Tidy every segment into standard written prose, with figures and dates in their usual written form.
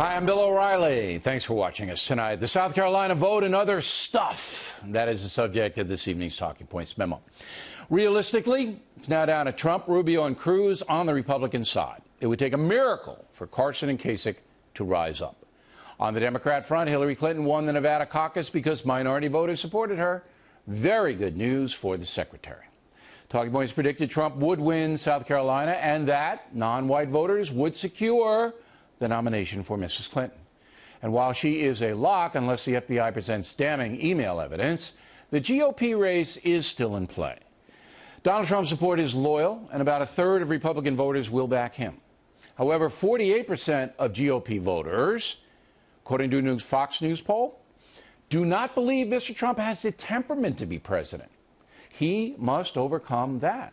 Hi, I'm Bill O'Reilly. Thanks for watching us tonight. The South Carolina vote and other stuff. That is the subject of this evening's Talking Points memo. Realistically, it's now down to Trump, Rubio, and Cruz on the Republican side. It would take a miracle for Carson and Kasich to rise up. On the Democrat front, Hillary Clinton won the Nevada caucus because minority voters supported her. Very good news for the secretary. Talking Points predicted Trump would win South Carolina and that non-white voters would secure the nomination for Mrs. Clinton. And while she is a lock, unless the FBI presents damning email evidence, the GOP race is still in play. Donald Trump's support is loyal, and about a third of Republican voters will back him. However, 48% of GOP voters, according to a new Fox News poll, do not believe Mr. Trump has the temperament to be president. He must overcome that.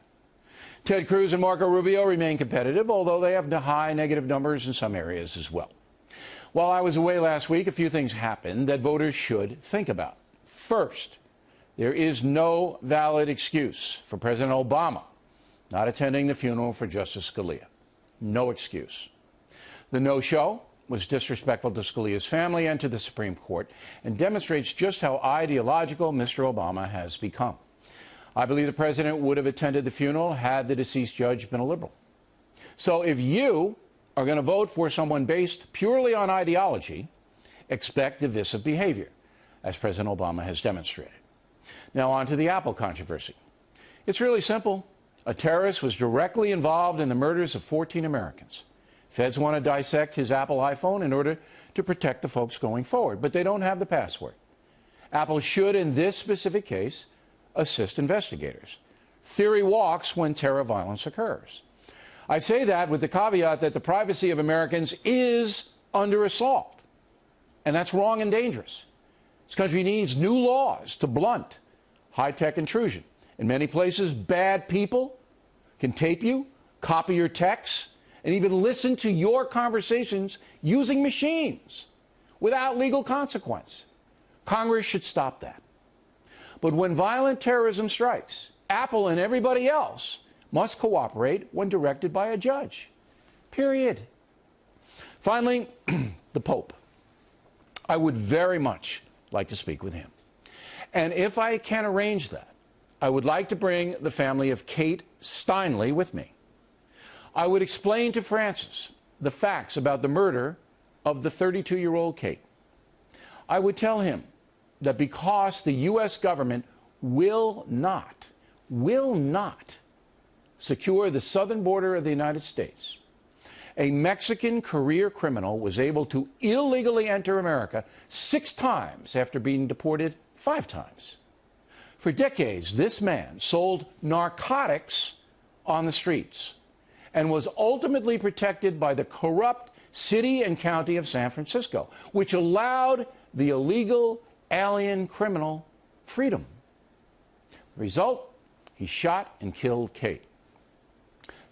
Ted Cruz and Marco Rubio remain competitive, although they have high negative numbers in some areas as well. While I was away last week, a few things happened that voters should think about. First, there is no valid excuse for President Obama not attending the funeral for Justice Scalia. No excuse. The no-show was disrespectful to Scalia's family and to the Supreme Court and demonstrates just how ideological Mr. Obama has become. I believe the president would have attended the funeral had the deceased judge been a liberal. So if you are going to vote for someone based purely on ideology, expect divisive behavior, as President Obama has demonstrated. Now on to the Apple controversy. It's really simple. A terrorist was directly involved in the murders of 14 Americans. Feds want to dissect his Apple iPhone in order to protect the folks going forward, but they don't have the password. Apple should, in this specific case, assist investigators. Theory walks when terror violence occurs. I say that with the caveat that the privacy of Americans is under assault, and that's wrong and dangerous. This country needs new laws to blunt high-tech intrusion. In many places, bad people can tape you, copy your texts, and even listen to your conversations using machines without legal consequence. Congress should stop that. But when violent terrorism strikes, Apple and everybody else must cooperate when directed by a judge. Period. Finally, the Pope. I would very much like to speak with him. And if I can arrange that, I would like to bring the family of Kate Steinle with me. I would explain to Francis the facts about the murder of the 32-year-old Kate. I would tell him that because the U.S. government will not secure the southern border of the United States, a Mexican career criminal was able to illegally enter America 6 times after being deported 5 times. For decades, this man sold narcotics on the streets and was ultimately protected by the corrupt city and county of San Francisco, which allowed the illegal alien criminal freedom. The result, he shot and killed Kate.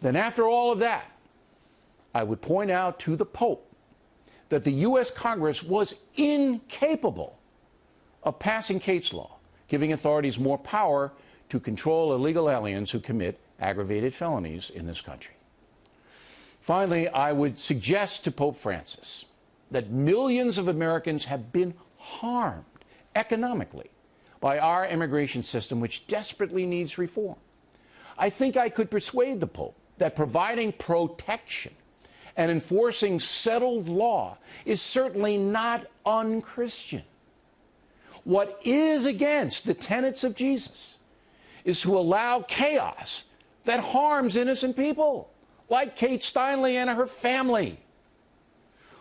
Then after all of that, I would point out to the Pope that the U.S. Congress was incapable of passing Kate's law, giving authorities more power to control illegal aliens who commit aggravated felonies in this country. Finally, I would suggest to Pope Francis that millions of Americans have been harmed economically by our immigration system, which desperately needs reform. I think I could persuade the Pope that providing protection and enforcing settled law is certainly not un-Christian. What is against the tenets of Jesus is to allow chaos that harms innocent people, like Kate Steinle and her family.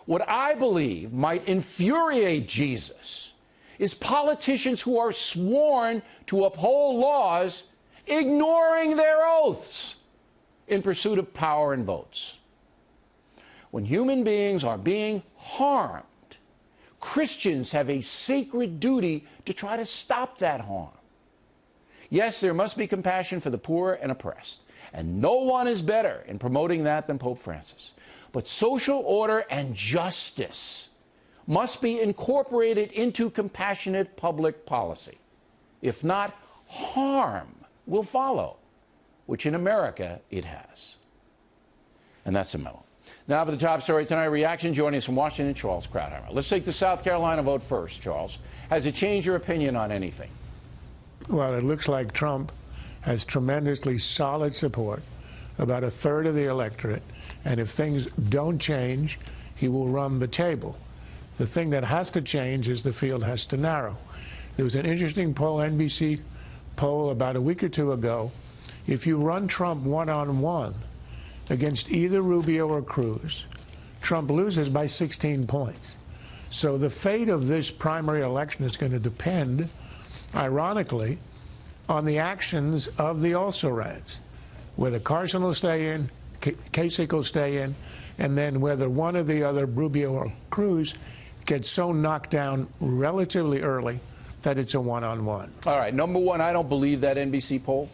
What I believe might infuriate Jesus is politicians who are sworn to uphold laws ignoring their oaths in pursuit of power and votes. When human beings are being harmed, Christians have a sacred duty to try to stop that harm. Yes, there must be compassion for the poor and oppressed, and no one is better in promoting that than Pope Francis. But social order and justice must be incorporated into compassionate public policy. If not, harm will follow, which in America it has. And that's the memo. Now for the top story tonight, reaction joining us from Washington, Charles Krauthammer. Let's take the South Carolina vote first, Charles. Has it changed your opinion on anything? Well, it looks like Trump has tremendously solid support, about a third of the electorate, and if things don't change, he will run the table. The thing that has to change is the field has to narrow. There was an interesting poll, NBC poll, about a week or two ago. If you run Trump one-on-one against either Rubio or Cruz, Trump loses by 16 points. So the fate of this primary election is going to depend, ironically, on the actions of the also-rans, whether Carson will stay in, Kasich will stay in, and then whether one or the other, Rubio or Cruz, gets so knocked down relatively early that it's a one-on-one. All right, number one, I don't believe that NBC poll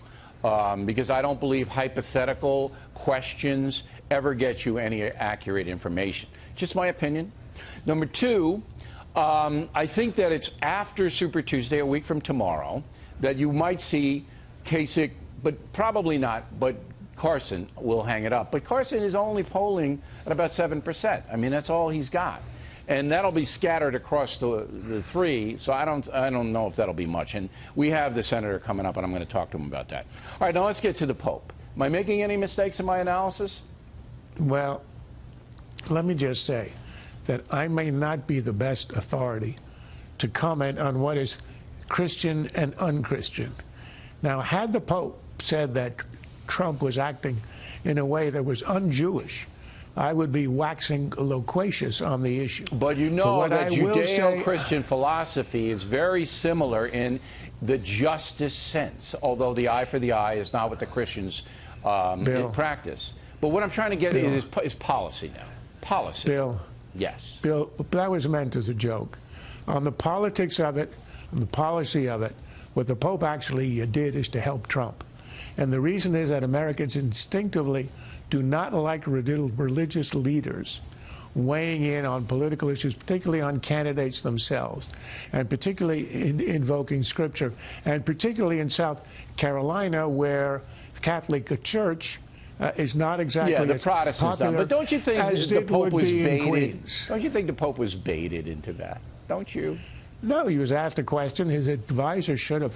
because I don't believe hypothetical questions ever get you any accurate information. Just my opinion. Number two, I think that it's after Super Tuesday, a week from tomorrow, that you might see Kasich, but probably not, but Carson will hang it up. But Carson is only polling at about 7%. I mean, that's all he's got. And that'll be scattered across the three, so I don't know if that'll be much. And we have the senator coming up, and I'm going to talk to him about that. All right, now let's get to the Pope. Am I making any mistakes in my analysis? Well, let me just say that I may not be the best authority to comment on what is Christian and unchristian. Now, had the Pope said that Trump was acting in a way that was un-Jewish, I would be waxing loquacious on the issue. But you know that Judeo-Christian philosophy is very similar in the justice sense, although the eye for the eye is not what the Christians practice. But what I'm trying to get is policy now. Policy. Bill. Yes. Bill, that was meant as a joke. On the politics of it, on the policy of it, what the Pope actually did is to help Trump. And the reason is that Americans instinctively do not like religious leaders weighing in on political issues, particularly on candidates themselves, and particularly invoking Scripture, and particularly in South Carolina, where the Catholic Church is not exactly the Protestants popular, but don't you think the Pope was baited? Don't you think the Pope was baited into that? Don't you? No, he was asked a question. His advisor should have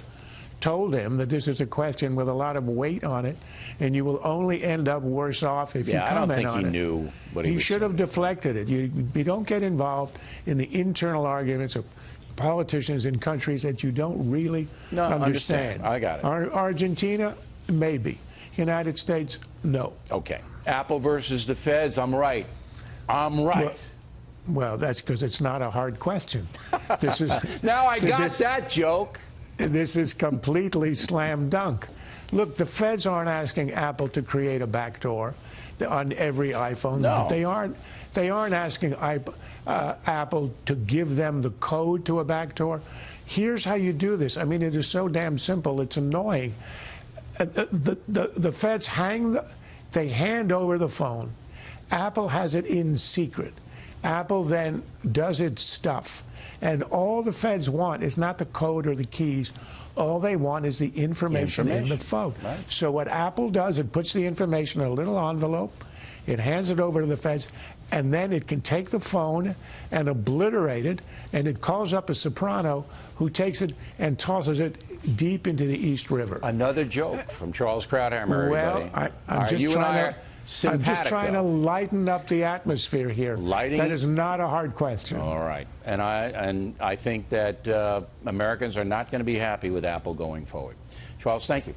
told him that this is a question with a lot of weight on it, and you will only end up worse off if you comment on it. I don't think he knew what he was should have deflected it. You don't get involved in the internal arguments of politicians in countries that you don't really understand. I got it. Argentina, maybe. United States, no. Okay. Apple versus the feds, I'm right. I'm right. Well, that's because it's not a hard question. This is now I got that joke. This is completely slam dunk. Look, the feds aren't asking Apple to create a backdoor on every iPhone. No. They aren't asking Apple to give them the code to a backdoor. Here's how you do this. I mean, it is so damn simple. It's annoying. The feds they hand over the phone. Apple has it in secret. Apple then does its stuff. And all the feds want is not the code or the keys. All they want is the information in the phone. Right. So what Apple does, it puts the information in a little envelope, it hands it over to the feds, and then it can take the phone and obliterate it, and it calls up a soprano who takes it and tosses it deep into the East River. Another joke from Charles Krauthammer, everybody. Well, I'm just trying to lighten up the atmosphere here. That is not a hard question. All right. And I think that Americans are not going to be happy with Apple going forward. Charles, thank you.